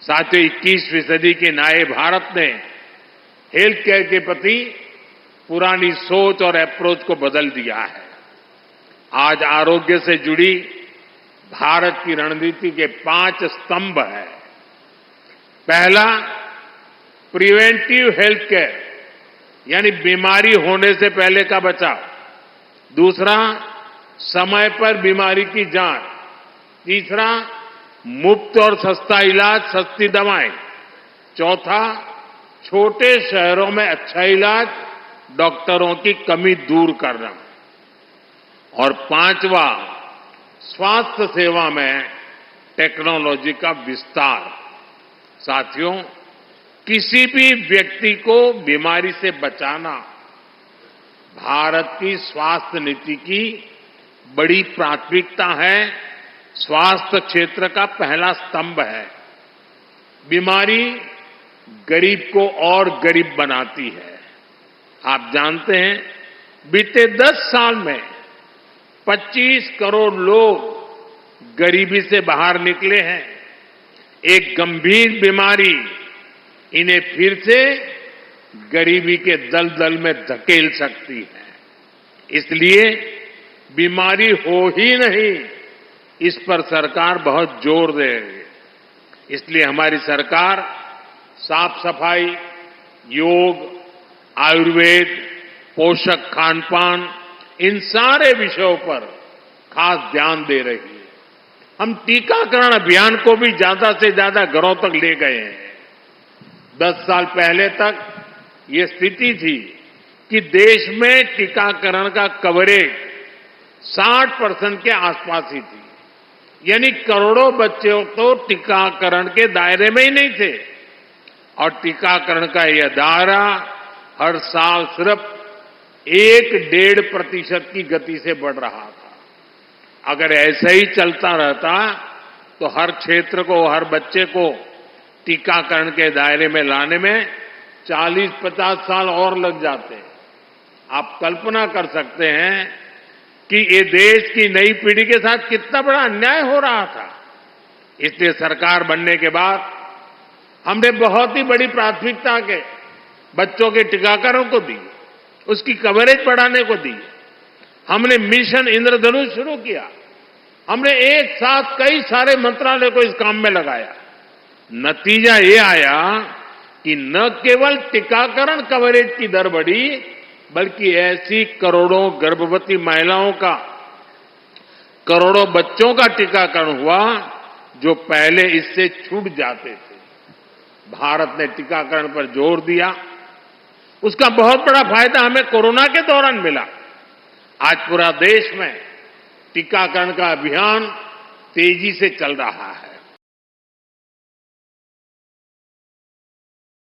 साथियों, 21वीं सदी के नए भारत ने हेल्थ केयर के प्रति पुरानी सोच और अप्रोच को बदल दिया है। आज आरोग्य से जुड़ी भारत की रणनीति के 5 स्तंभ हैं। पहला, प्रिवेंटिव हेल्थ केयर, यानी बीमारी होने से पहले का बचाव। दूसरा, समय पर बीमारी की जांच। तीसरा, मुफ्त और सस्ता इलाज, सस्ती दवाएं। चौथा, छोटे शहरों में अच्छा इलाज, डॉक्टरों की कमी दूर करना। और पांचवा, स्वास्थ्य सेवा में टेक्नोलॉजी का विस्तार। साथियों, किसी भी व्यक्ति को बीमारी से बचाना भारत की स्वास्थ्य नीति की बड़ी प्राथमिकता है, स्वास्थ्य क्षेत्र का पहला स्तंभ है। बीमारी गरीब को और गरीब बनाती है। आप जानते हैं, बीते 10 साल में 25 करोड़ लोग गरीबी से बाहर निकले हैं। एक गंभीर बीमारी इन्हें फिर से गरीबी के दलदल में धकेल सकती है। इसलिए बीमारी हो ही नहीं, इस पर सरकार बहुत जोर दे रही है। इसलिए हमारी सरकार साफ सफाई, योग, आयुर्वेद, पोषक खान-पान, इन सारे विषयों पर खास ध्यान दे रही है। हम टीकाकरण अभियान को भी ज्यादा से ज्यादा घरों तक ले गए हैं। 10 साल पहले तक ये स्थिति थी कि देश में टीकाकरण का कवरेज 60% के आसपास ही थी, यानी करोड़ों बच्चे तो टीकाकरण के दायरे में ही नहीं थे। और टीकाकरण का यह दायरा हर साल सिर्फ 1-1.5% की गति से बढ़ रहा था। अगर ऐसे ही चलता रहता तो हर क्षेत्र को, हर बच्चे को टीकाकरण के दायरे में लाने में 40-50 साल और लग जाते। आप कल्पना कर सकते हैं कि ये देश की नई पीढ़ी के साथ कितना बड़ा अन्याय हो रहा था। इसलिए सरकार बनने के बाद हमने बहुत ही बड़ी प्राथमिकता के बच्चों के टीकाकरण को दी, उसकी कवरेज बढ़ाने को दी। हमने मिशन इंद्रधनुष शुरू किया। हमने एक साथ कई सारे मंत्रालय को इस काम में लगाया। नतीजा ये आया कि न केवल टीकाकरण कवरेज की दर बढ़ी, बल्कि ऐसी करोड़ों गर्भवती महिलाओं का, करोड़ों बच्चों का टीकाकरण हुआ जो पहले इससे छूट जाते थे। भारत ने टीकाकरण पर जोर दिया। उसका बहुत बड़ा फायदा हमें कोरोना के दौरान मिला। आज पूरा देश में टीकाकरण का अभियान तेजी से चल रहा है।